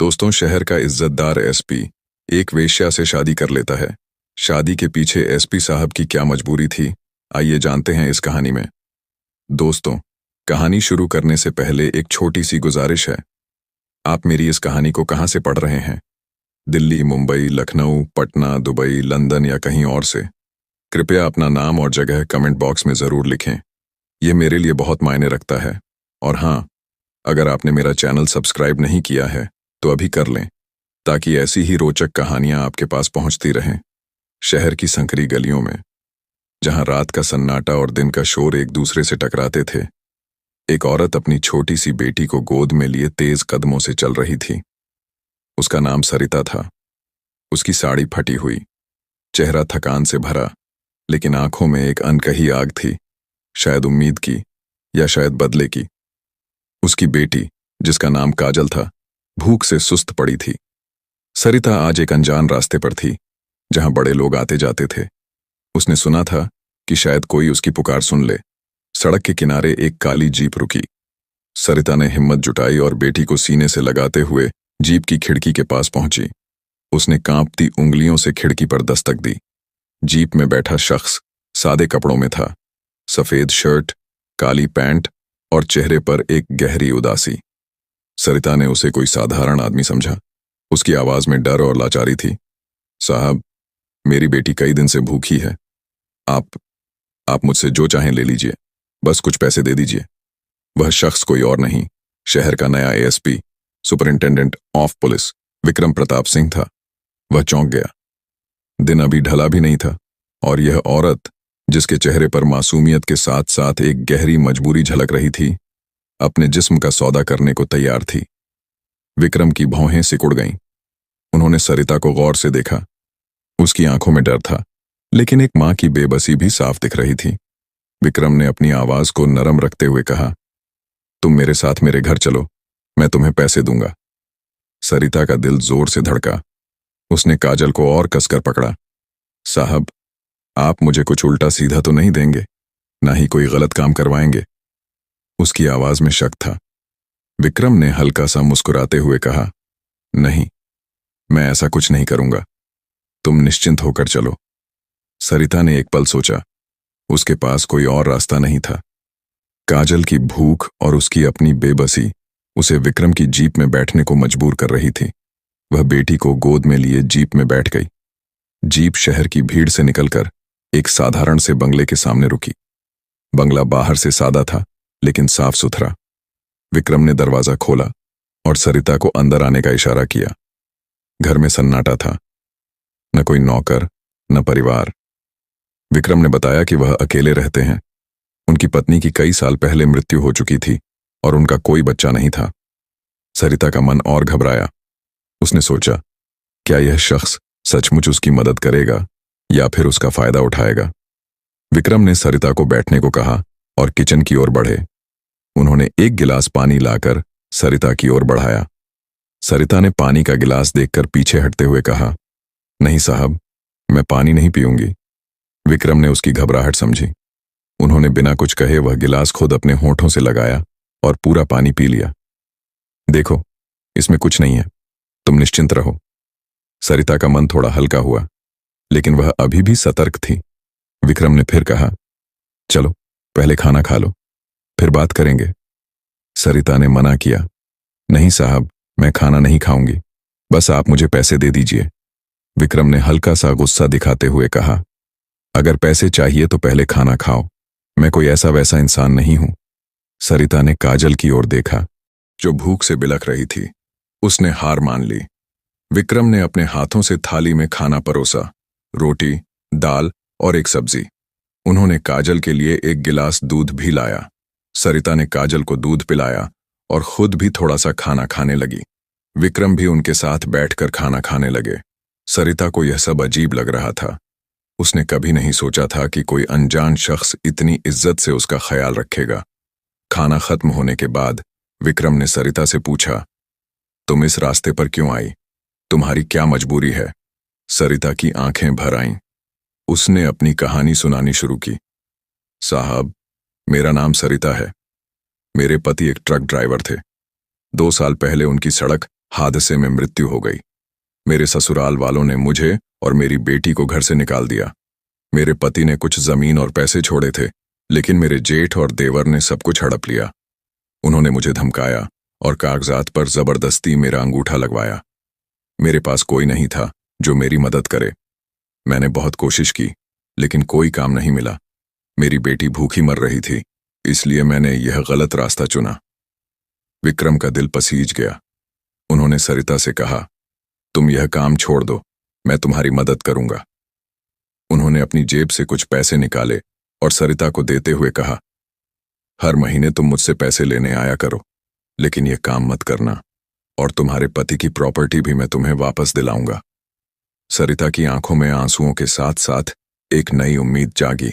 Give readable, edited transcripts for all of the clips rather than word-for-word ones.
दोस्तों, शहर का इज्जतदार एसपी एक वेश्या से शादी कर लेता है। शादी के पीछे एसपी साहब की क्या मजबूरी थी, आइए जानते हैं इस कहानी में। दोस्तों, कहानी शुरू करने से पहले एक छोटी सी गुजारिश है। आप मेरी इस कहानी को कहाँ से पढ़ रहे हैं? दिल्ली, मुंबई, लखनऊ, पटना, दुबई, लंदन या कहीं और से? कृपया अपना नाम और जगह कमेंट बॉक्स में ज़रूर लिखें। यह मेरे लिए बहुत मायने रखता है। और हाँ, अगर आपने मेरा चैनल सब्सक्राइब नहीं किया है तो अभी कर लें, ताकि ऐसी ही रोचक कहानियां आपके पास पहुंचती रहें। शहर की संकरी गलियों में, जहां रात का सन्नाटा और दिन का शोर एक दूसरे से टकराते थे, एक औरत अपनी छोटी सी बेटी को गोद में लिए तेज कदमों से चल रही थी। उसका नाम सरिता था। उसकी साड़ी फटी हुई, चेहरा थकान से भरा, लेकिन आंखों में एक अनकही आग थी, शायद उम्मीद की या शायद बदले की। उसकी बेटी, जिसका नाम काजल था, भूख से सुस्त पड़ी थी। सरिता आज एक अनजान रास्ते पर थी, जहां बड़े लोग आते जाते थे। उसने सुना था कि शायद कोई उसकी पुकार सुन ले। सड़क के किनारे एक काली जीप रुकी। सरिता ने हिम्मत जुटाई और बेटी को सीने से लगाते हुए जीप की खिड़की के पास पहुंची। उसने कांपती उंगलियों से खिड़की पर दस्तक दी। जीप में बैठा शख्स सादे कपड़ों में था, सफेद शर्ट, काली पैंट और चेहरे पर एक गहरी उदासी। सरिता ने उसे कोई साधारण आदमी समझा। उसकी आवाज में डर और लाचारी थी। साहब, मेरी बेटी कई दिन से भूखी है। आप मुझसे जो चाहें ले लीजिए, बस कुछ पैसे दे दीजिए। वह शख्स कोई और नहीं, शहर का नया ASP, superintendent of police Vikram Pratap Singh था। वह चौंक गया। दिन अभी ढला भी नहीं था और यह औरत, जिसके चेहरे पर मासूमियत के साथ साथ एक गहरी मजबूरी झलक रही थी, अपने जिस्म का सौदा करने को तैयार थी। विक्रम की भौहें सिकुड़ गईं। उन्होंने सरिता को गौर से देखा। उसकी आंखों में डर था, लेकिन एक मां की बेबसी भी साफ दिख रही थी। विक्रम ने अपनी आवाज को नरम रखते हुए कहा, तुम मेरे साथ मेरे घर चलो, मैं तुम्हें पैसे दूंगा। सरिता का दिल जोर से धड़का। उसने काजल को और कसकर पकड़ा। साहब, आप मुझे कुछ उल्टा सीधा तो नहीं देंगे, ना ही कोई गलत काम करवाएंगे? उसकी आवाज में शक था। विक्रम ने हल्का सा मुस्कुराते हुए कहा, नहीं, मैं ऐसा कुछ नहीं करूंगा। तुम निश्चिंत होकर चलो। सरिता ने एक पल सोचा। उसके पास कोई और रास्ता नहीं था। काजल की भूख और उसकी अपनी बेबसी उसे विक्रम की जीप में बैठने को मजबूर कर रही थी। वह बेटी को गोद में लिए जीप में बैठ गई। जीप शहर की भीड़ से निकलकर एक साधारण से बंगले के सामने रुकी। बंगला बाहर से सादा था, लेकिन साफ सुथरा। विक्रम ने दरवाजा खोला और सरिता को अंदर आने का इशारा किया। घर में सन्नाटा था, न कोई नौकर, न परिवार। विक्रम ने बताया कि वह अकेले रहते हैं। उनकी पत्नी की कई साल पहले मृत्यु हो चुकी थी और उनका कोई बच्चा नहीं था। सरिता का मन और घबराया। उसने सोचा, क्या यह शख्स सचमुच उसकी मदद करेगा या फिर उसका फायदा उठाएगा? विक्रम ने सरिता को बैठने को कहा और किचन की ओर बढ़े। उन्होंने एक गिलास पानी लाकर सरिता की ओर बढ़ाया। सरिता ने पानी का गिलास देखकर पीछे हटते हुए कहा, नहीं साहब, मैं पानी नहीं पीऊंगी। विक्रम ने उसकी घबराहट समझी। उन्होंने बिना कुछ कहे वह गिलास खुद अपने होठों से लगाया और पूरा पानी पी लिया। देखो, इसमें कुछ नहीं है, तुम निश्चिंत रहो। सरिता का मन थोड़ा हल्का हुआ, लेकिन वह अभी भी सतर्क थी। विक्रम ने फिर कहा, चलो पहले खाना खा लो, फिर बात करेंगे। सरिता ने मना किया, नहीं साहब, मैं खाना नहीं खाऊंगी, बस आप मुझे पैसे दे दीजिए। विक्रम ने हल्का सा गुस्सा दिखाते हुए कहा, अगर पैसे चाहिए तो पहले खाना खाओ, मैं कोई ऐसा वैसा इंसान नहीं हूं। सरिता ने काजल की ओर देखा, जो भूख से बिलख रही थी। उसने हार मान ली। विक्रम ने अपने हाथों से थाली में खाना परोसा, रोटी, दाल और एक सब्जी। उन्होंने काजल के लिए एक गिलास दूध भी लाया। सरिता ने काजल को दूध पिलाया और खुद भी थोड़ा सा खाना खाने लगी। विक्रम भी उनके साथ बैठकर खाना खाने लगे। सरिता को यह सब अजीब लग रहा था। उसने कभी नहीं सोचा था कि कोई अनजान शख्स इतनी इज्जत से उसका ख्याल रखेगा। खाना खत्म होने के बाद विक्रम ने सरिता से पूछा, तुम इस रास्ते पर क्यों आई? तुम्हारी क्या मजबूरी है? सरिता की आंखें भर आईं। उसने अपनी कहानी सुनानी शुरू की। साहब, मेरा नाम सरिता है। मेरे पति एक ट्रक ड्राइवर थे। 2 साल पहले उनकी सड़क हादसे में मृत्यु हो गई। मेरे ससुराल वालों ने मुझे और मेरी बेटी को घर से निकाल दिया। मेरे पति ने कुछ जमीन और पैसे छोड़े थे, लेकिन मेरे जेठ और देवर ने सब कुछ हड़प लिया। उन्होंने मुझे धमकाया और कागजात पर जबरदस्ती मेरा अंगूठा लगवाया। मेरे पास कोई नहीं था जो मेरी मदद करे। मैंने बहुत कोशिश की, लेकिन कोई काम नहीं मिला। मेरी बेटी भूखी मर रही थी, इसलिए मैंने यह गलत रास्ता चुना। विक्रम का दिल पसीज गया। उन्होंने सरिता से कहा, तुम यह काम छोड़ दो, मैं तुम्हारी मदद करूंगा। उन्होंने अपनी जेब से कुछ पैसे निकाले और सरिता को देते हुए कहा, हर महीने तुम मुझसे पैसे लेने आया करो, लेकिन यह काम मत करना, और तुम्हारे पति की प्रॉपर्टी भी मैं तुम्हें वापस दिलाऊंगा। सरिता की आंखों में आंसुओं के साथ साथ एक नई उम्मीद जागी।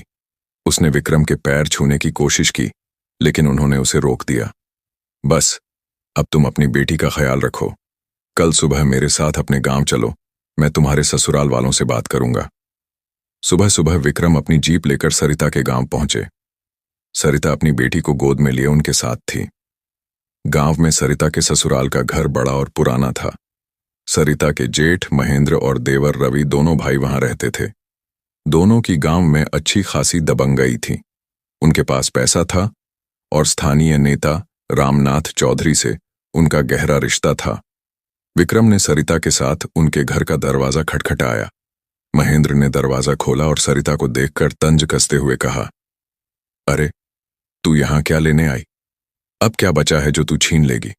उसने विक्रम के पैर छूने की कोशिश की, लेकिन उन्होंने उसे रोक दिया। बस, अब तुम अपनी बेटी का ख्याल रखो। कल सुबह मेरे साथ अपने गांव चलो, मैं तुम्हारे ससुराल वालों से बात करूंगा। सुबह सुबह विक्रम अपनी जीप लेकर सरिता के गांव पहुंचे। सरिता अपनी बेटी को गोद में लिए उनके साथ थी। गांव में सरिता के ससुराल का घर बड़ा और पुराना था। सरिता के जेठ महेंद्र और देवर रवि दोनों भाई वहां रहते थे। दोनों की गांव में अच्छी खासी दबंगई थी। उनके पास पैसा था और स्थानीय नेता रामनाथ चौधरी से उनका गहरा रिश्ता था। विक्रम ने सरिता के साथ उनके घर का दरवाजा खटखटाया। महेंद्र ने दरवाजा खोला और सरिता को देखकर तंज कसते हुए कहा, अरे, तू यहां क्या लेने आई? अब क्या बचा है जो तू छीन लेगी?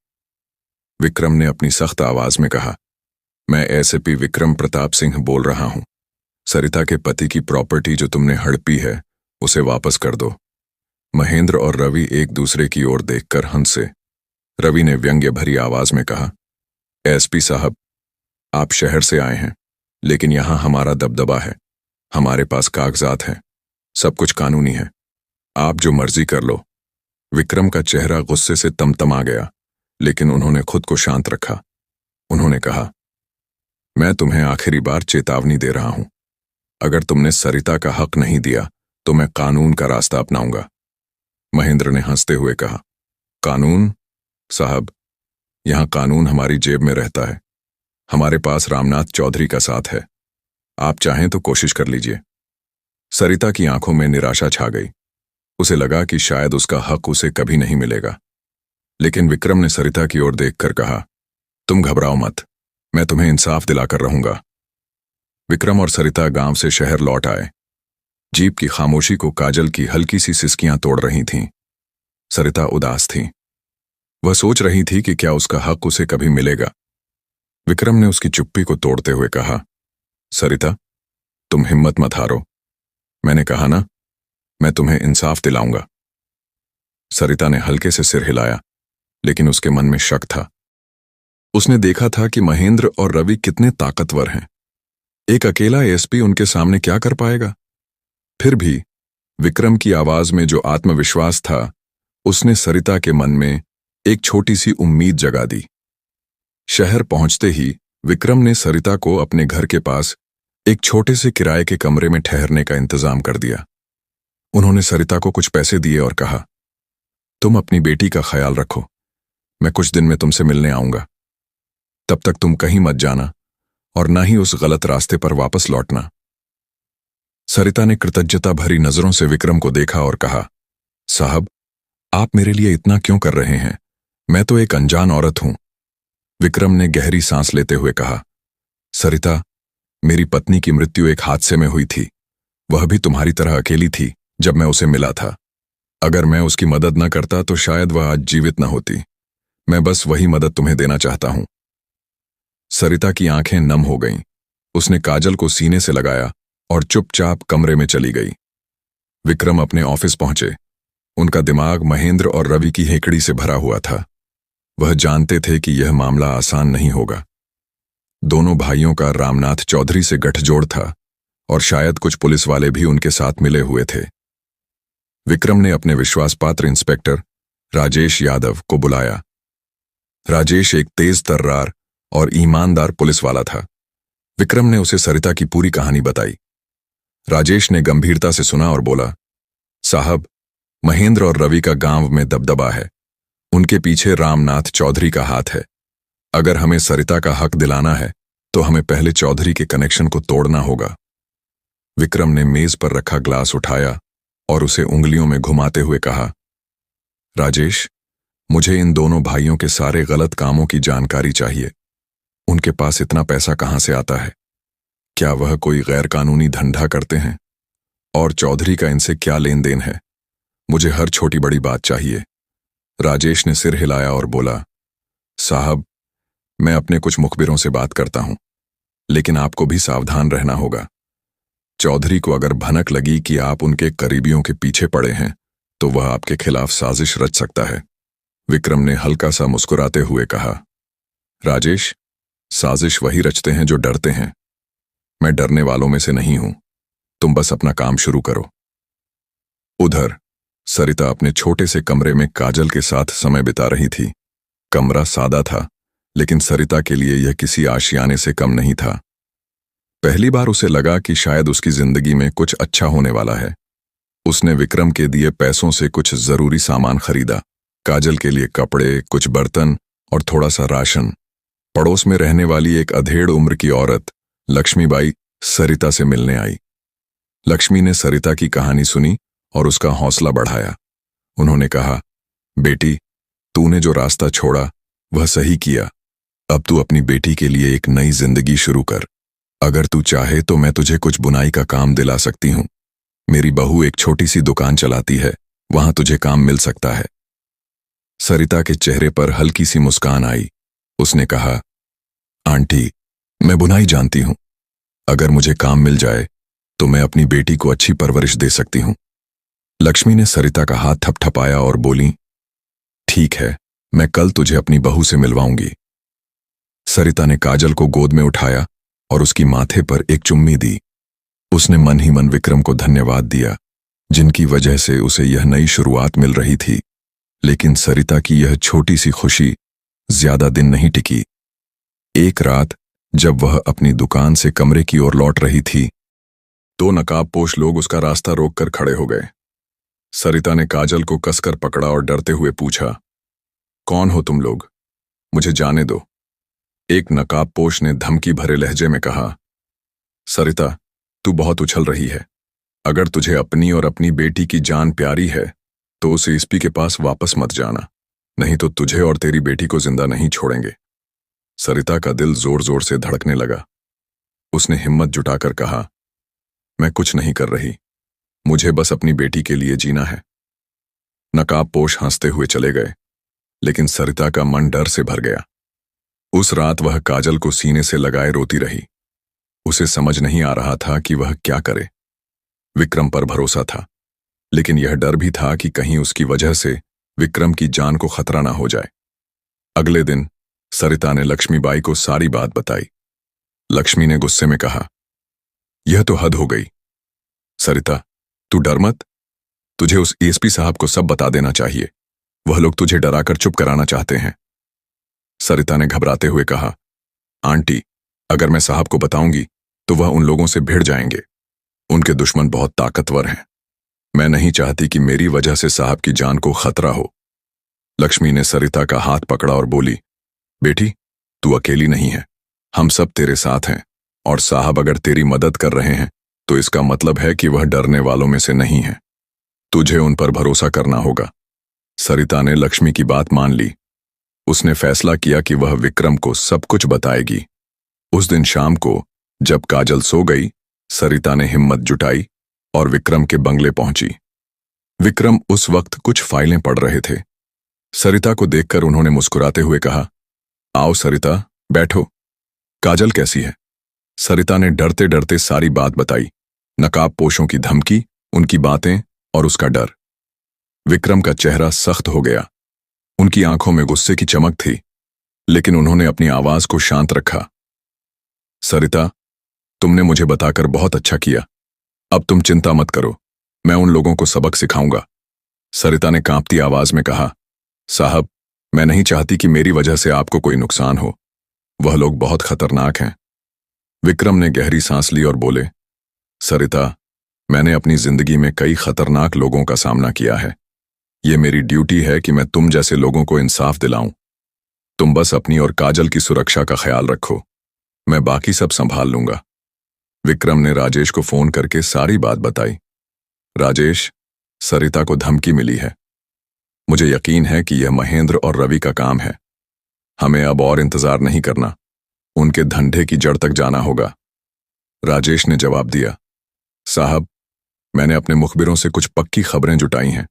विक्रम ने अपनी सख्त आवाज में कहा, मैं एसपी विक्रम प्रताप सिंह बोल रहा हूं। सरिता के पति की प्रॉपर्टी जो तुमने हड़पी है, उसे वापस कर दो। महेंद्र और रवि एक दूसरे की ओर देखकर हंसे। रवि ने व्यंग्य भरी आवाज में कहा, एसपी साहब, आप शहर से आए हैं, लेकिन यहां हमारा दबदबा है। हमारे पास कागजात हैं, सब कुछ कानूनी है। आप जो मर्जी कर लो। विक्रम का चेहरा गुस्से से तमतमा गया, लेकिन उन्होंने खुद को शांत रखा। उन्होंने कहा, मैं तुम्हें आखिरी बार चेतावनी दे रहा हूं। अगर तुमने सरिता का हक नहीं दिया तो मैं कानून का रास्ता अपनाऊंगा। महेंद्र ने हंसते हुए कहा, कानून? साहब, यहां कानून हमारी जेब में रहता है। हमारे पास रामनाथ चौधरी का साथ है। आप चाहें तो कोशिश कर लीजिए। सरिता की आंखों में निराशा छा गई। उसे लगा कि शायद उसका हक उसे कभी नहीं मिलेगा। लेकिन विक्रम ने सरिता की ओर देखकर कहा, तुम घबराओ मत, मैं तुम्हें इंसाफ दिलाकर रहूंगा। विक्रम और सरिता गांव से शहर लौट आए। जीप की खामोशी को काजल की हल्की सी सिसकियां तोड़ रही थीं। सरिता उदास थी। वह सोच रही थी कि क्या उसका हक उसे कभी मिलेगा। विक्रम ने उसकी चुप्पी को तोड़ते हुए कहा, सरिता, तुम हिम्मत मत हारो। मैंने कहा ना, मैं तुम्हें इंसाफ दिलाऊंगा। सरिता ने हल्के से सिर हिलाया, लेकिन उसके मन में शक था। उसने देखा था कि महेंद्र और रवि कितने ताकतवर हैं। एक अकेला एसपी उनके सामने क्या कर पाएगा? फिर भी विक्रम की आवाज में जो आत्मविश्वास था, उसने सरिता के मन में एक छोटी सी उम्मीद जगा दी। शहर पहुंचते ही विक्रम ने सरिता को अपने घर के पास एक छोटे से किराए के कमरे में ठहरने का इंतजाम कर दिया। उन्होंने सरिता को कुछ पैसे दिए और कहा, तुम अपनी बेटी का ख्याल रखो, मैं कुछ दिन में तुमसे मिलने आऊंगा। तब तक तुम कहीं मत जाना और ना ही उस गलत रास्ते पर वापस लौटना। सरिता ने कृतज्ञता भरी नजरों से विक्रम को देखा और कहा, साहब, आप मेरे लिए इतना क्यों कर रहे हैं? मैं तो एक अनजान औरत हूं। विक्रम ने गहरी सांस लेते हुए कहा, सरिता, मेरी पत्नी की मृत्यु एक हादसे में हुई थी। वह भी तुम्हारी तरह अकेली थी जब मैं उसे मिला था। अगर मैं उसकी मदद न करता तो शायद वह आज जीवित न होती। मैं बस वही मदद तुम्हें देना चाहता हूं। सरिता की आंखें नम हो गईं। उसने काजल को सीने से लगाया और चुपचाप कमरे में चली गई। विक्रम अपने ऑफिस पहुंचे। उनका दिमाग महेंद्र और रवि की हेकड़ी से भरा हुआ था। वह जानते थे कि यह मामला आसान नहीं होगा। दोनों भाइयों का रामनाथ चौधरी से गठजोड़ था और शायद कुछ पुलिस वाले भी उनके साथ मिले हुए थे। विक्रम ने अपने विश्वासपात्र इंस्पेक्टर राजेश यादव को बुलाया। राजेश एक तेज तर्रार और ईमानदार पुलिस वाला था। विक्रम ने उसे सरिता की पूरी कहानी बताई। राजेश ने गंभीरता से सुना और बोला, साहब, महेंद्र और रवि का गांव में दबदबा है। उनके पीछे रामनाथ चौधरी का हाथ है। अगर हमें सरिता का हक दिलाना है तो हमें पहले चौधरी के कनेक्शन को तोड़ना होगा। विक्रम ने मेज पर रखा ग्लास उठाया और उसे उंगलियों में घुमाते हुए कहा, राजेश, मुझे इन दोनों भाइयों के सारे गलत कामों की जानकारी चाहिए। उनके पास इतना पैसा कहां से आता है? क्या वह कोई गैर कानूनी धंधा करते हैं? और चौधरी का इनसे क्या लेन देन है? मुझे हर छोटी बड़ी बात चाहिए। राजेश ने सिर हिलाया और बोला, साहब, मैं अपने कुछ मुखबिरों से बात करता हूं, लेकिन आपको भी सावधान रहना होगा। चौधरी को अगर भनक लगी कि आप उनके करीबियों के पीछे पड़े हैं तो वह आपके खिलाफ साजिश रच सकता है। विक्रम ने हल्का सा मुस्कुराते हुए कहा, राजेश, साजिश वही रचते हैं जो डरते हैं। मैं डरने वालों में से नहीं हूं। तुम बस अपना काम शुरू करो। उधर सरिता अपने छोटे से कमरे में काजल के साथ समय बिता रही थी। कमरा सादा था, लेकिन सरिता के लिए यह किसी आशियाने से कम नहीं था। पहली बार उसे लगा कि शायद उसकी जिंदगी में कुछ अच्छा होने वाला है। उसने विक्रम के दिए पैसों से कुछ जरूरी सामान खरीदा, काजल के लिए कपड़े, कुछ बर्तन और थोड़ा सा राशन। पड़ोस में रहने वाली एक अधेड़ उम्र की औरत लक्ष्मीबाई सरिता से मिलने आई। लक्ष्मी ने सरिता की कहानी सुनी और उसका हौसला बढ़ाया। उन्होंने कहा, बेटी, तूने जो रास्ता छोड़ा वह सही किया। अब तू अपनी बेटी के लिए एक नई जिंदगी शुरू कर। अगर तू चाहे तो मैं तुझे कुछ बुनाई का काम दिला सकती हूं। मेरी बहू एक छोटी सी दुकान चलाती है, वहां तुझे काम मिल सकता है। सरिता के चेहरे पर हल्की सी मुस्कान आई। उसने कहा, आंटी, मैं बुनाई जानती हूं। अगर मुझे काम मिल जाए तो मैं अपनी बेटी को अच्छी परवरिश दे सकती हूं। लक्ष्मी ने सरिता का हाथ थपथपाया और बोली, ठीक है, मैं कल तुझे अपनी बहू से मिलवाऊंगी। सरिता ने काजल को गोद में उठाया और उसकी माथे पर एक चुम्मी दी। उसने मन ही मन विक्रम को धन्यवाद दिया, जिनकी वजह से उसे यह नई शुरुआत मिल रही थी। लेकिन सरिता की यह छोटी सी खुशी ज्यादा दिन नहीं टिकी। एक रात जब वह अपनी दुकान से कमरे की ओर लौट रही थी, दो नकाबपोश लोग उसका रास्ता रोककर खड़े हो गए। सरिता ने काजल को कसकर पकड़ा और डरते हुए पूछा, कौन हो तुम लोग? मुझे जाने दो। एक नकाबपोश ने धमकी भरे लहजे में कहा, सरिता, तू बहुत उछल रही है। अगर तुझे अपनी और अपनी बेटी की जान प्यारी है तो उस एसपी के पास वापस मत जाना, नहीं तो तुझे और तेरी बेटी को जिंदा नहीं छोड़ेंगे। सरिता का दिल जोर जोर से धड़कने लगा। उसने हिम्मत जुटाकर कहा, मैं कुछ नहीं कर रही, मुझे बस अपनी बेटी के लिए जीना है। नकाबपोश हंसते हुए चले गए, लेकिन सरिता का मन डर से भर गया। उस रात वह काजल को सीने से लगाए रोती रही। उसे समझ नहीं आ रहा था कि वह क्या करे। विक्रम पर भरोसा था, लेकिन यह डर भी था कि कहीं उसकी वजह से विक्रम की जान को खतरा ना हो जाए। अगले दिन सरिता ने लक्ष्मीबाई को सारी बात बताई। लक्ष्मी ने गुस्से में कहा, यह तो हद हो गई। सरिता, तू डर मत। तुझे उस एसपी साहब को सब बता देना चाहिए। वह लोग तुझे डराकर चुप कराना चाहते हैं। सरिता ने घबराते हुए कहा, आंटी, अगर मैं साहब को बताऊंगी तो वह उन लोगों से भिड़ जाएंगे। उनके दुश्मन बहुत ताकतवर हैं। मैं नहीं चाहती कि मेरी वजह से साहब की जान को खतरा हो। लक्ष्मी ने सरिता का हाथ पकड़ा और बोली, बेटी, तू अकेली नहीं है, हम सब तेरे साथ हैं। और साहब अगर तेरी मदद कर रहे हैं तो इसका मतलब है कि वह डरने वालों में से नहीं है। तुझे उन पर भरोसा करना होगा। सरिता ने लक्ष्मी की बात मान ली। उसने फैसला किया कि वह विक्रम को सब कुछ बताएगी। उस दिन शाम को जब काजल सो गई, सरिता ने हिम्मत जुटाई और विक्रम के बंगले पहुंची। विक्रम उस वक्त कुछ फाइलें पढ़ रहे थे। सरिता को देखकर उन्होंने मुस्कुराते हुए कहा, आओ सरिता, बैठो। काजल कैसी है? सरिता ने डरते डरते सारी बात बताई, नकाबपोशों की धमकी, उनकी बातें और उसका डर। विक्रम का चेहरा सख्त हो गया। उनकी आंखों में गुस्से की चमक थी, लेकिन उन्होंने अपनी आवाज को शांत रखा। सरिता, तुमने मुझे बताकर बहुत अच्छा किया। अब तुम चिंता मत करो, मैं उन लोगों को सबक सिखाऊंगा। सरिता ने कांपती आवाज में कहा, साहब, मैं नहीं चाहती कि मेरी वजह से आपको कोई नुकसान हो। वह लोग बहुत खतरनाक हैं। विक्रम ने गहरी सांस ली और बोले, सरिता, मैंने अपनी जिंदगी में कई खतरनाक लोगों का सामना किया है। ये मेरी ड्यूटी है कि मैं तुम जैसे लोगों को इंसाफ दिलाऊं। तुम बस अपनी और काजल की सुरक्षा का ख्याल रखो, मैं बाकी सब संभाल लूंगा। विक्रम ने राजेश को फोन करके सारी बात बताई। राजेश, सरिता को धमकी मिली है। मुझे यकीन है कि यह महेंद्र और रवि का काम है। हमें अब और इंतजार नहीं करना, उनके धंधे की जड़ तक जाना होगा। राजेश ने जवाब दिया, साहब, मैंने अपने मुखबिरों से कुछ पक्की खबरें जुटाई हैं।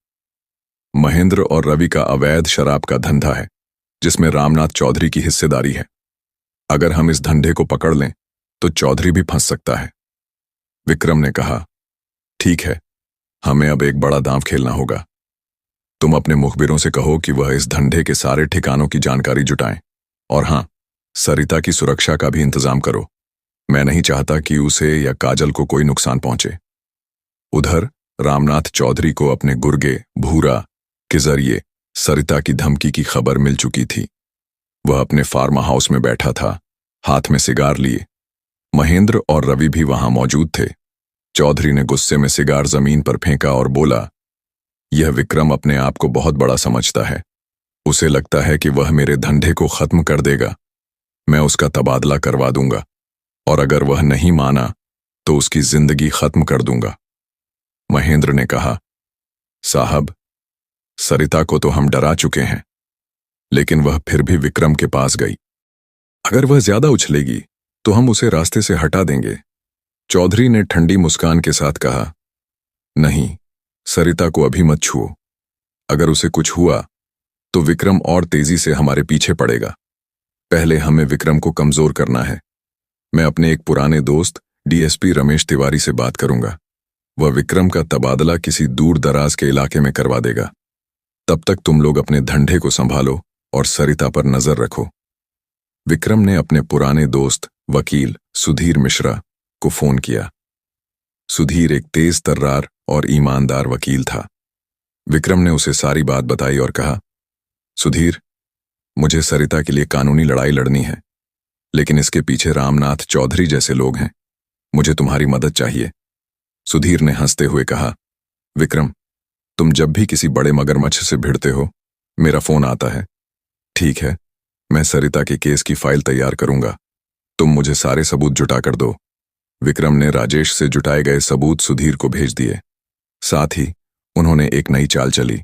महेंद्र और रवि का अवैध शराब का धंधा है, जिसमें रामनाथ चौधरी की हिस्सेदारी है। अगर हम इस धंधे को पकड़ लें तो चौधरी भी फंस सकता है। विक्रम ने कहा, ठीक है, हमें अब एक बड़ा दांव खेलना होगा। तुम अपने मुखबिरों से कहो कि वह इस धंधे के सारे ठिकानों की जानकारी जुटाएं, और हां, सरिता की सुरक्षा का भी इंतजाम करो। मैं नहीं चाहता कि उसे या काजल को कोई नुकसान पहुंचे। उधर रामनाथ चौधरी को अपने गुर्गे भूरा के जरिए सरिता की धमकी की खबर मिल चुकी थी। वह अपने फार्म हाउस में बैठा था, हाथ में सिगार लिए। महेंद्र और रवि भी वहां मौजूद थे। चौधरी ने गुस्से में सिगार जमीन पर फेंका और बोला, यह विक्रम अपने आप को बहुत बड़ा समझता है। उसे लगता है कि वह मेरे धंधे को खत्म कर देगा। मैं उसका तबादला करवा दूंगा, और अगर वह नहीं माना तो उसकी जिंदगी खत्म कर दूंगा। महेंद्र ने कहा, साहब, सरिता को तो हम डरा चुके हैं, लेकिन वह फिर भी विक्रम के पास गई। अगर वह ज्यादा उछलेगी तो हम उसे रास्ते से हटा देंगे। चौधरी ने ठंडी मुस्कान के साथ कहा, नहीं, सरिता को अभी मत छुओ। अगर उसे कुछ हुआ तो विक्रम और तेजी से हमारे पीछे पड़ेगा। पहले हमें विक्रम को कमजोर करना है। मैं अपने एक पुराने दोस्त डीएसपी रमेश तिवारी से बात करूंगा। वह विक्रम का तबादला किसी दूर दराज के इलाके में करवा देगा। तब तक तुम लोग अपने धंधे को संभालो और सरिता पर नजर रखो। विक्रम ने अपने पुराने दोस्त वकील सुधीर मिश्रा को फोन किया। सुधीर एक तेज तर्रार और ईमानदार वकील था। विक्रम ने उसे सारी बात बताई और कहा, सुधीर, मुझे सरिता के लिए कानूनी लड़ाई लड़नी है, लेकिन इसके पीछे रामनाथ चौधरी जैसे लोग हैं। मुझे तुम्हारी मदद चाहिए। सुधीर ने हंसते हुए कहा, विक्रम, तुम जब भी किसी बड़े मगरमच्छ से भिड़ते हो, मेरा फोन आता है। ठीक है, मैं सरिता के केस की फाइल तैयार करूंगा। तुम मुझे सारे सबूत जुटा कर दो। विक्रम ने राजेश से जुटाए गए सबूत सुधीर को भेज दिए। साथ ही उन्होंने एक नई चाल चली।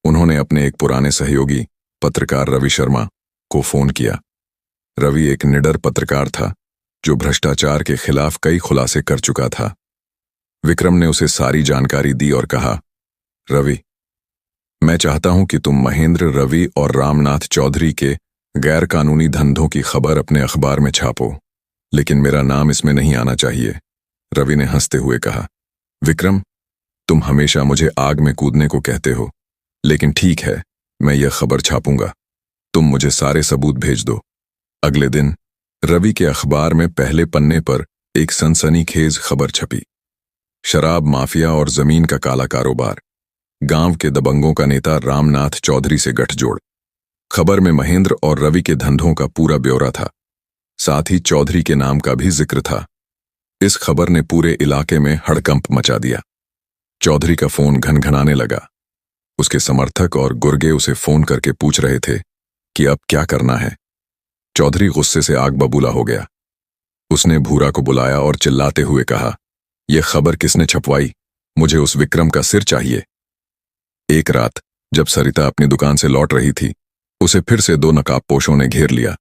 उन्होंने अपने एक पुराने सहयोगी पत्रकार रवि शर्मा को फोन किया। रवि एक निडर पत्रकार था जो भ्रष्टाचार के खिलाफ कई खुलासे कर चुका था। विक्रम ने उसे सारी जानकारी दी और कहा, रवि, मैं चाहता हूं कि तुम महेंद्र, रवि और रामनाथ चौधरी के गैर कानूनी धंधों की खबर अपने अखबार में छापो, लेकिन मेरा नाम इसमें नहीं आना चाहिए। रवि ने हंसते हुए कहा, विक्रम, तुम हमेशा मुझे आग में कूदने को कहते हो, लेकिन ठीक है, मैं यह खबर छापूंगा। तुम मुझे सारे सबूत भेज दो। अगले दिन रवि के अखबार में पहले पन्ने पर एक सनसनीखेज खबर छपी। शराब माफिया और जमीन का काला कारोबार, गांव के दबंगों का नेता रामनाथ चौधरी से गठजोड़। खबर में महेंद्र और रवि के धंधों का पूरा ब्यौरा था। साथ ही चौधरी के नाम का भी जिक्र था। इस खबर ने पूरे इलाके में हड़कंप मचा दिया। चौधरी का फोन घनघनाने लगा। उसके समर्थक और गुर्गे उसे फोन करके पूछ रहे थे कि अब क्या करना है। चौधरी गुस्से से आग बबूला हो गया। उसने भूरा को बुलाया और चिल्लाते हुए कहा, यह खबर किसने छपवाई? मुझे उस विक्रम का सिर चाहिए। एक रात जब सरिता अपनी दुकान से लौट रही थी, उसे फिर से दो नकाबपोशों ने घेर लिया।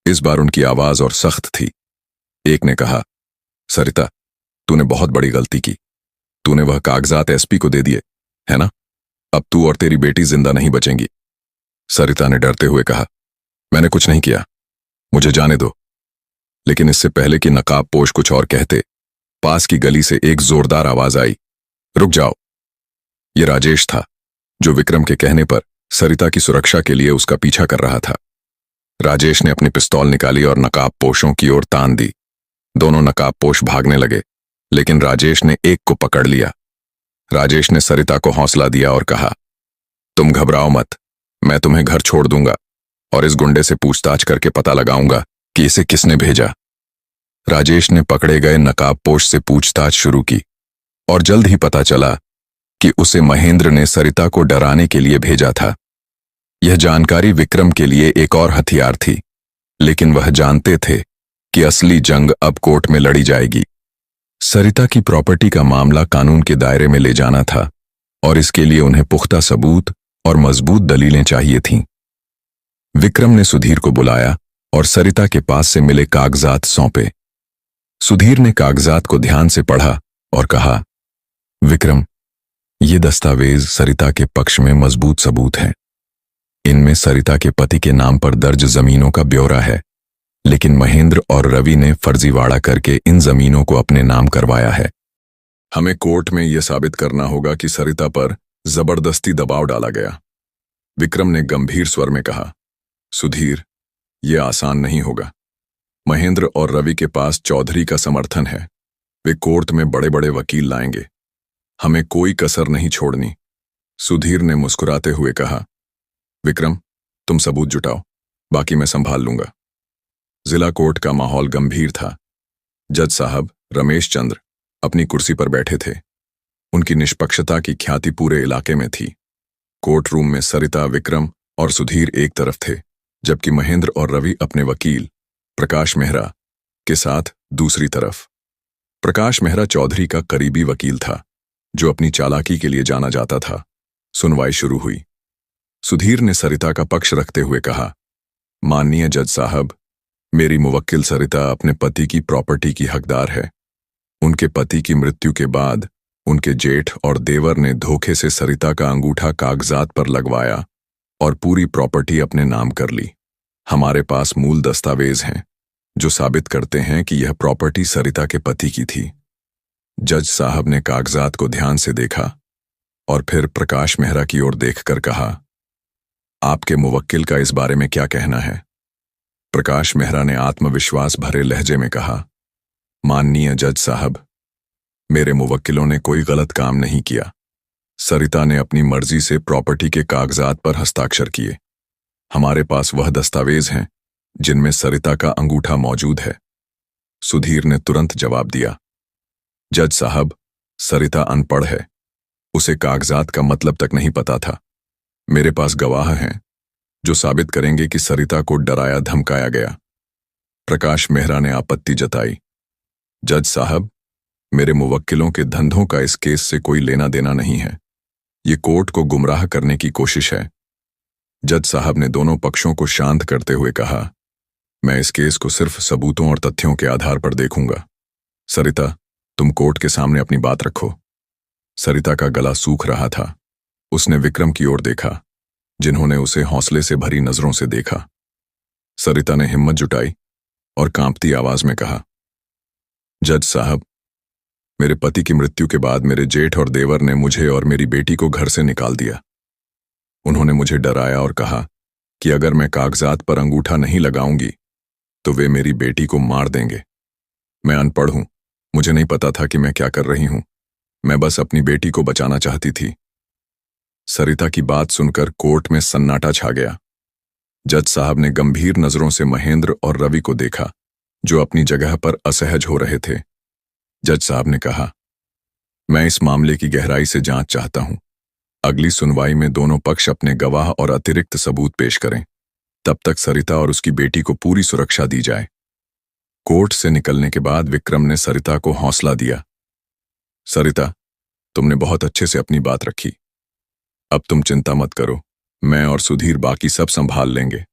इस बार उनकी आवाज और सख्त थी। एक ने कहा, सरिता, तूने बहुत बड़ी गलती की। तूने वह कागजात एसपी को दे दिए, है ना? अब तू और तेरी बेटी जिंदा नहीं बचेंगी। सरिता ने डरते हुए कहा, मैंने कुछ नहीं किया, मुझे जाने दो। लेकिन इससे पहले कि नकाबपोश कुछ और कहते, पास की गली से एक जोरदार आवाज आई, रुक जाओ। यह राजेश था, जो विक्रम के कहने पर सरिता की सुरक्षा के लिए उसका पीछा कर रहा था। राजेश ने अपनी पिस्तौल निकाली और नकाबपोशों की ओर तान दी। दोनों नकाबपोश भागने लगे, लेकिन राजेश ने एक को पकड़ लिया। राजेश ने सरिता को हौसला दिया और कहा, तुम घबराओ मत, मैं तुम्हें घर छोड़ दूंगा और इस गुंडे से पूछताछ करके पता लगाऊंगा कि इसे किसने भेजा। राजेश ने पकड़े गए नकाबपोश से पूछताछ शुरू की और जल्द ही पता चला कि उसे महेंद्र ने सरिता को डराने के लिए भेजा था। यह जानकारी विक्रम के लिए एक और हथियार थी, लेकिन वह जानते थे कि असली जंग अब कोर्ट में लड़ी जाएगी। सरिता की प्रॉपर्टी का मामला कानून के दायरे में ले जाना था और इसके लिए उन्हें पुख्ता सबूत और मजबूत दलीलें चाहिए थीं। विक्रम ने सुधीर को बुलाया और सरिता के पास से मिले कागजात सौंपे। सुधीर ने कागजात को ध्यान से पढ़ा और कहा, विक्रम, ये दस्तावेज सरिता के पक्ष में मजबूत सबूत हैं। इनमें सरिता के पति के नाम पर दर्ज जमीनों का ब्यौरा है, लेकिन महेंद्र और रवि ने फर्जीवाड़ा करके इन जमीनों को अपने नाम करवाया है। हमें कोर्ट में यह साबित करना होगा कि सरिता पर जबरदस्ती दबाव डाला गया। विक्रम ने गंभीर स्वर में कहा, सुधीर, यह आसान नहीं होगा। महेंद्र और रवि के पास चौधरी का समर्थन है। वे कोर्ट में बड़े बड़े वकील लाएंगे। हमें कोई कसर नहीं छोड़नी। सुधीर ने मुस्कुराते हुए कहा, विक्रम, तुम सबूत जुटाओ, बाकी मैं संभाल लूंगा। जिला कोर्ट का माहौल गंभीर था। जज साहब रमेश चंद्र अपनी कुर्सी पर बैठे थे। उनकी निष्पक्षता की ख्याति पूरे इलाके में थी। कोर्ट रूम में सरिता, विक्रम और सुधीर एक तरफ थे, जबकि महेंद्र और रवि अपने वकील प्रकाश मेहरा के साथ दूसरी तरफ। प्रकाश मेहरा चौधरी का करीबी वकील था, जो अपनी चालाकी के लिए जाना जाता था। सुनवाई शुरू हुई। सुधीर ने सरिता का पक्ष रखते हुए कहा, माननीय जज साहब, मेरी मुवक्किल सरिता अपने पति की प्रॉपर्टी की हकदार है। उनके पति की मृत्यु के बाद उनके जेठ और देवर ने धोखे से सरिता का अंगूठा कागजात पर लगवाया और पूरी प्रॉपर्टी अपने नाम कर ली। हमारे पास मूल दस्तावेज हैं जो साबित करते हैं कि यह प्रॉपर्टी सरिता के पति की थी। जज साहब ने कागजात को ध्यान से देखा और फिर प्रकाश मेहरा की ओर देखकर कहा, आपके मुवक्किल का इस बारे में क्या कहना है? प्रकाश मेहरा ने आत्मविश्वास भरे लहजे में कहा, माननीय जज साहब, मेरे मुवक्किलों ने कोई गलत काम नहीं किया। सरिता ने अपनी मर्जी से प्रॉपर्टी के कागजात पर हस्ताक्षर किए। हमारे पास वह दस्तावेज हैं जिनमें सरिता का अंगूठा मौजूद है। सुधीर ने तुरंत जवाब दिया, जज साहब, सरिता अनपढ़ है। उसे कागजात का मतलब तक नहीं पता था। मेरे पास गवाह हैं जो साबित करेंगे कि सरिता को डराया धमकाया गया। प्रकाश मेहरा ने आपत्ति जताई, जज साहब, मेरे मुवक्किलों के धंधों का इस केस से कोई लेना देना नहीं है। ये कोर्ट को गुमराह करने की कोशिश है। जज साहब ने दोनों पक्षों को शांत करते हुए कहा, मैं इस केस को सिर्फ सबूतों और तथ्यों के आधार पर देखूंगा। सरिता, तुम कोर्ट के सामने अपनी बात रखो। सरिता का गला सूख रहा था। उसने विक्रम की ओर देखा, जिन्होंने उसे हौसले से भरी नजरों से देखा। सरिता ने हिम्मत जुटाई और कांपती आवाज में कहा, जज साहब, मेरे पति की मृत्यु के बाद मेरे जेठ और देवर ने मुझे और मेरी बेटी को घर से निकाल दिया। उन्होंने मुझे डराया और कहा कि अगर मैं कागजात पर अंगूठा नहीं लगाऊंगी तो वे मेरी बेटी को मार देंगे। मैं अनपढ़ हूं, मुझे नहीं पता था कि मैं क्या कर रही हूं। मैं बस अपनी बेटी को बचाना चाहती थी। सरिता की बात सुनकर कोर्ट में सन्नाटा छा गया। जज साहब ने गंभीर नजरों से महेंद्र और रवि को देखा, जो अपनी जगह पर असहज हो रहे थे। जज साहब ने कहा, मैं इस मामले की गहराई से जांच चाहता हूं। अगली सुनवाई में दोनों पक्ष अपने गवाह और अतिरिक्त सबूत पेश करें। तब तक सरिता और उसकी बेटी को पूरी सुरक्षा दी जाए। कोर्ट से निकलने के बाद विक्रम ने सरिता को हौसला दिया, सरिता, तुमने बहुत अच्छे से अपनी बात रखी। अब तुम चिंता मत करो, मैं और सुधीर बाकी सब संभाल लेंगे।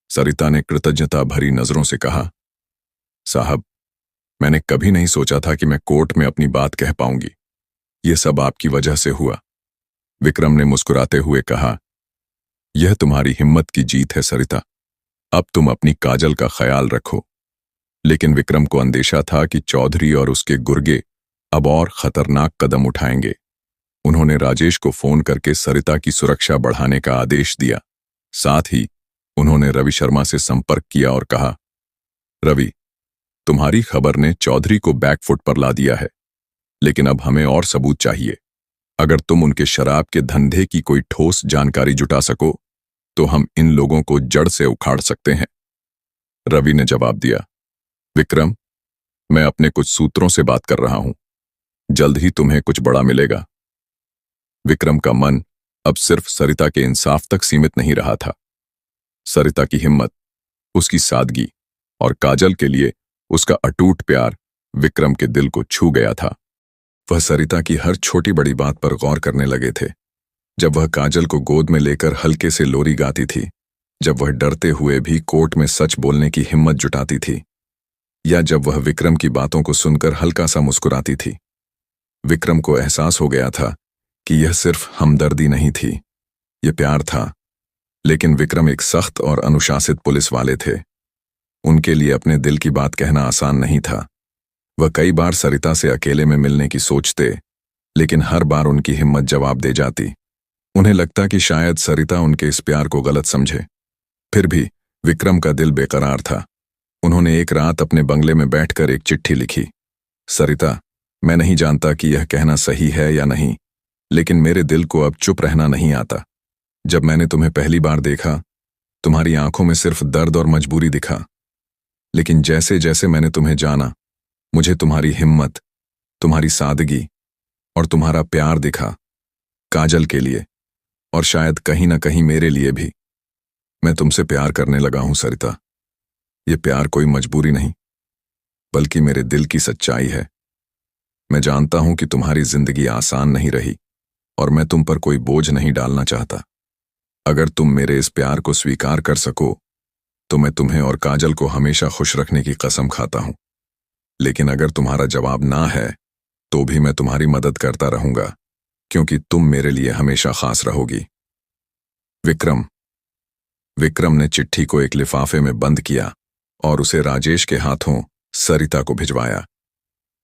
सरिता ने कृतज्ञता भरी नजरों से कहा, साहब, मैंने कभी नहीं सोचा था कि मैं कोर्ट में अपनी बात कह पाऊंगी। ये सब आपकी वजह से हुआ। विक्रम ने मुस्कुराते हुए कहा, यह तुम्हारी हिम्मत की जीत है सरिता। अब तुम अपनी काजल का ख्याल रखो। लेकिन विक्रम को अंदेशा था कि चौधरी और उसके गुर्गे अब और खतरनाक कदम उठाएंगे। उन्होंने राजेश को फोन करके सरिता की सुरक्षा बढ़ाने का आदेश दिया। साथ ही उन्होंने रवि शर्मा से संपर्क किया और कहा, रवि, तुम्हारी खबर ने चौधरी को बैकफुट पर ला दिया है, लेकिन अब हमें और सबूत चाहिए। अगर तुम उनके शराब के धंधे की कोई ठोस जानकारी जुटा सको तो हम इन लोगों को जड़ से उखाड़ सकते हैं। रवि ने जवाब दिया, विक्रम, मैं अपने कुछ सूत्रों से बात कर रहा हूं। जल्द ही तुम्हें कुछ बड़ा मिलेगा। विक्रम का मन अब सिर्फ सरिता के इंसाफ तक सीमित नहीं रहा था। सरिता की हिम्मत, उसकी सादगी और काजल के लिए उसका अटूट प्यार विक्रम के दिल को छू गया था। वह सरिता की हर छोटी बड़ी बात पर गौर करने लगे थे। जब वह काजल को गोद में लेकर हल्के से लोरी गाती थी, जब वह डरते हुए भी कोर्ट में सच बोलने की हिम्मत जुटाती थी, या जब वह विक्रम की बातों को सुनकर हल्का सा मुस्कुराती थी। विक्रम को एहसास हो गया था कि यह सिर्फ हमदर्दी नहीं थी, यह प्यार था। लेकिन विक्रम एक सख्त और अनुशासित पुलिस वाले थे। उनके लिए अपने दिल की बात कहना आसान नहीं था। वह कई बार सरिता से अकेले में मिलने की सोचते, लेकिन हर बार उनकी हिम्मत जवाब दे जाती। उन्हें लगता कि शायद सरिता उनके इस प्यार को गलत समझे। फिर भी विक्रम का दिल बेकरार था। उन्होंने एक रात अपने बंगले में बैठकर एक चिट्ठी लिखी। सरिता, मैं नहीं जानता कि यह कहना सही है या नहीं, लेकिन मेरे दिल को अब चुप रहना नहीं आता। जब मैंने तुम्हें पहली बार देखा, तुम्हारी आंखों में सिर्फ दर्द और मजबूरी दिखा। लेकिन जैसे जैसे मैंने तुम्हें जाना, मुझे तुम्हारी हिम्मत, तुम्हारी सादगी और तुम्हारा प्यार दिखा। काजल के लिए और शायद कहीं ना कहीं मेरे लिए भी। मैं तुमसे प्यार करने लगा हूं सरिता। ये प्यार कोई मजबूरी नहीं, बल्कि मेरे दिल की सच्चाई है। मैं जानता हूं कि तुम्हारी जिंदगी आसान नहीं रही और मैं तुम पर कोई बोझ नहीं डालना चाहता। अगर तुम मेरे इस प्यार को स्वीकार कर सको तो मैं तुम्हें और काजल को हमेशा खुश रखने की कसम खाता हूं। लेकिन अगर तुम्हारा जवाब ना है तो भी मैं तुम्हारी मदद करता रहूंगा, क्योंकि तुम मेरे लिए हमेशा खास रहोगी। विक्रम। विक्रम ने चिट्ठी को एक लिफाफे में बंद किया और उसे राजेश के हाथों सरिता को भिजवाया।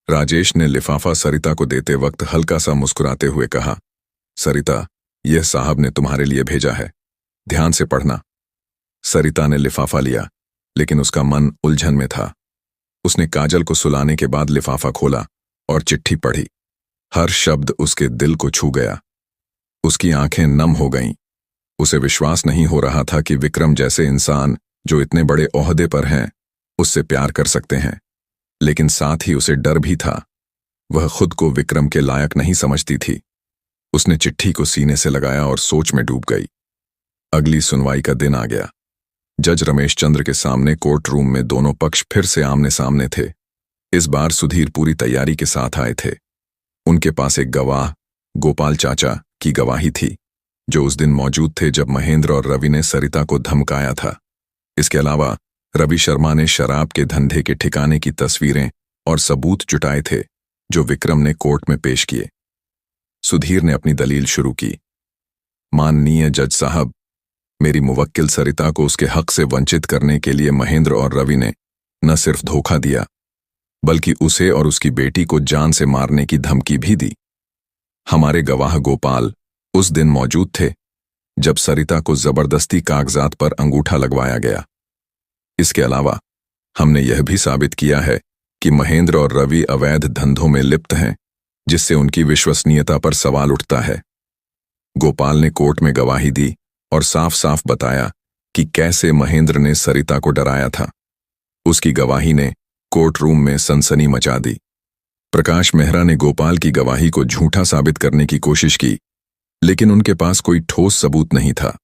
राजेश ने लिफाफा सरिता को देते वक्त हल्का सा मुस्कुराते हुए कहा, सरिता, यह साहब ने तुम्हारे लिए भेजा है, ध्यान से पढ़ना। सरिता ने लिफाफा लिया, लेकिन उसका मन उलझन में था। उसने काजल को सुलाने के बाद लिफाफा खोला और चिट्ठी पढ़ी। हर शब्द उसके दिल को छू गया। उसकी आंखें नम हो गईं। उसे विश्वास नहीं हो रहा था कि विक्रम जैसे इंसान, जो इतने बड़े ओहदे पर हैं, उससे प्यार कर सकते हैं। लेकिन साथ ही उसे डर भी था। वह खुद को विक्रम के लायक नहीं समझती थी। उसने चिट्ठी को सीने से लगाया और सोच में डूब गई। अगली सुनवाई का दिन आ गया। जज रमेश चंद्र के सामने कोर्ट रूम में दोनों पक्ष फिर से आमने सामने थे। इस बार सुधीर पूरी तैयारी के साथ आए थे। उनके पास एक गवाह, गोपाल चाचा की गवाही थी, जो उस दिन मौजूद थे जब महेंद्र और रवि ने सरिता को धमकाया था। इसके अलावा रवि शर्मा ने शराब के धंधे के ठिकाने की तस्वीरें और सबूत जुटाए थे, जो विक्रम ने कोर्ट में पेश किए। सुधीर ने अपनी दलील शुरू की। माननीय जज साहब, मेरी मुवक्किल सरिता को उसके हक से वंचित करने के लिए महेंद्र और रवि ने न सिर्फ धोखा दिया, बल्कि उसे और उसकी बेटी को जान से मारने की धमकी भी दी। हमारे गवाह गोपाल उस दिन मौजूद थे जब सरिता को जबरदस्ती कागजात पर अंगूठा लगवाया गया। इसके अलावा हमने यह भी साबित किया है कि महेंद्र और रवि अवैध धंधों में लिप्त हैं, जिससे उनकी विश्वसनीयता पर सवाल उठता है। गोपाल ने कोर्ट में गवाही दी और साफ साफ बताया कि कैसे महेंद्र ने सरिता को डराया था। उसकी गवाही ने कोर्ट रूम में सनसनी मचा दी। प्रकाश मेहरा ने गोपाल की गवाही को झूठा साबित करने की कोशिश की, लेकिन उनके पास कोई ठोस सबूत नहीं था।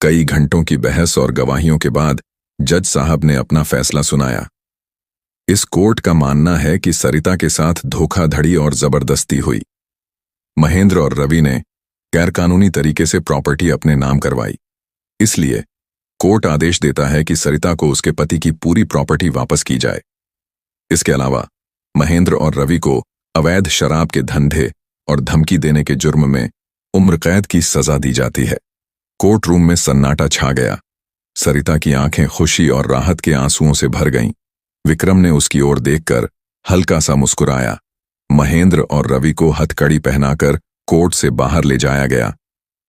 कई घंटों की बहस और गवाहियों के बाद जज साहब ने अपना फैसला सुनाया। इस कोर्ट का मानना है कि सरिता के साथ धोखाधड़ी और जबरदस्ती हुई। महेंद्र और रवि ने गैरकानूनी तरीके से प्रॉपर्टी अपने नाम करवाई। इसलिए कोर्ट आदेश देता है कि सरिता को उसके पति की पूरी प्रॉपर्टी वापस की जाए। इसके अलावा महेंद्र और रवि को अवैध शराब के धंधे और धमकी देने के जुर्म में उम्र कैद की सजा दी जाती है। कोर्ट रूम में सन्नाटा छा गया। सरिता की आंखें खुशी और राहत के आंसुओं से भर गईं। विक्रम ने उसकी ओर देखकर हल्का सा मुस्कुराया। महेंद्र और रवि को हथकड़ी पहनाकर कोर्ट से बाहर ले जाया गया,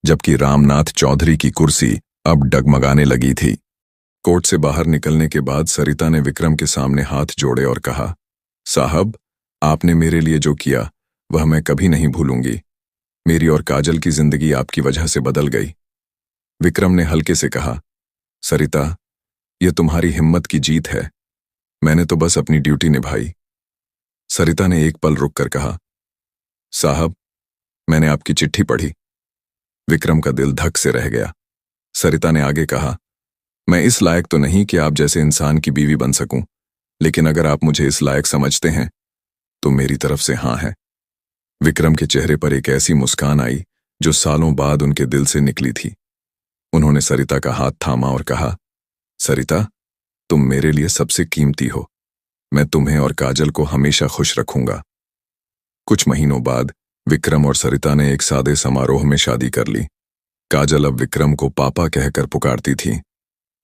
जबकि रामनाथ चौधरी की कुर्सी अब डगमगाने लगी थी। कोर्ट से बाहर निकलने के बाद सरिता ने विक्रम के सामने हाथ जोड़े और कहा, साहब, आपने मेरे लिए जो किया वह मैं कभी नहीं भूलूंगी। मेरी और काजल की जिंदगी आपकी वजह से बदल गई। विक्रम ने हल्के से कहा, सरिता, यह तुम्हारी हिम्मत की जीत है। मैंने तो बस अपनी ड्यूटी निभाई। सरिता ने एक पल रुक कर कहा, साहब, मैंने आपकी चिट्ठी पढ़ी। विक्रम का दिल धक से रह गया। सरिता ने आगे कहा, मैं इस लायक तो नहीं कि आप जैसे इंसान की बीवी बन सकूं, लेकिन अगर आप मुझे इस लायक समझते हैं तो मेरी तरफ से हाँ है। विक्रम के चेहरे पर एक ऐसी मुस्कान आई जो सालों बाद उनके दिल से निकली थी। उन्होंने सरिता का हाथ थामा और कहा, सरिता, तुम मेरे लिए सबसे कीमती हो। मैं तुम्हें और काजल को हमेशा खुश रखूंगा। कुछ महीनों बाद विक्रम और सरिता ने एक सादे समारोह में शादी कर ली। काजल अब विक्रम को पापा कहकर पुकारती थी।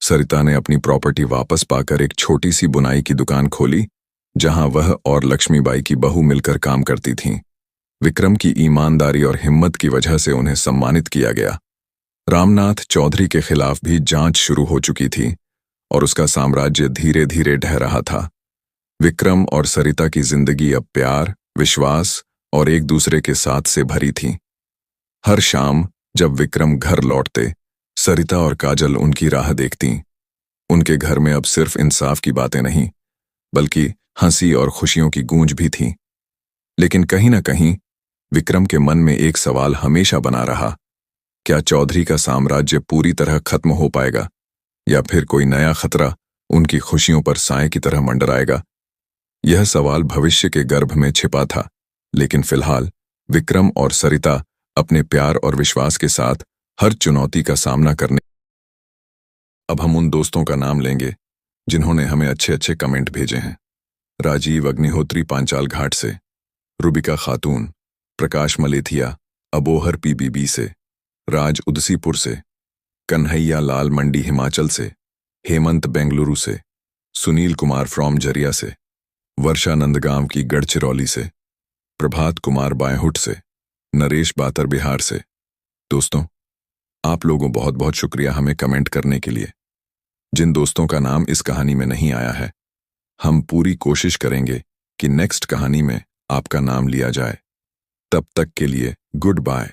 सरिता ने अपनी प्रॉपर्टी वापस पाकर एक छोटी सी बुनाई की दुकान खोली, जहां वह और लक्ष्मीबाई की बहू मिलकर काम करती थीं। विक्रम की ईमानदारी और हिम्मत की वजह से उन्हें सम्मानित किया गया। रामनाथ चौधरी के खिलाफ भी जांच शुरू हो चुकी थी और उसका साम्राज्य धीरे धीरे ढह रहा था। विक्रम और सरिता की जिंदगी अब प्यार, विश्वास और एक दूसरे के साथ से भरी थी। हर शाम जब विक्रम घर लौटते, सरिता और काजल उनकी राह देखतीं। उनके घर में अब सिर्फ इंसाफ की बातें नहीं, बल्कि हंसी और खुशियों की गूंज भी थी। लेकिन कहीं ना कहीं विक्रम के मन में एक सवाल हमेशा बना रहा, क्या चौधरी का साम्राज्य पूरी तरह खत्म हो पाएगा या फिर कोई नया खतरा उनकी खुशियों पर साए की तरह मंडराएगा? यह सवाल भविष्य के गर्भ में छिपा था, लेकिन फिलहाल विक्रम और सरिता अपने प्यार और विश्वास के साथ हर चुनौती का सामना करने। अब हम उन दोस्तों का नाम लेंगे जिन्होंने हमें अच्छे अच्छे कमेंट भेजे हैं। राजीव अग्निहोत्री पांचाल घाट से, रुबिका खातून, प्रकाश मलेथिया अबोहर पीबीबी से, राज उदसीपुर से, कन्हैया लाल मंडी हिमाचल से, हेमंत बेंगलुरु से, सुनील कुमार फ्रॉम जरिया से, वर्षा नंदगांव की गढ़चिरौली से, प्रभात कुमार बायहुट से, नरेश बातर बिहार से। दोस्तों, आप लोगों बहुत बहुत शुक्रिया हमें कमेंट करने के लिए। जिन दोस्तों का नाम इस कहानी में नहीं आया है, हम पूरी कोशिश करेंगे कि नेक्स्ट कहानी में आपका नाम लिया जाए। तब तक के लिए गुड बाय।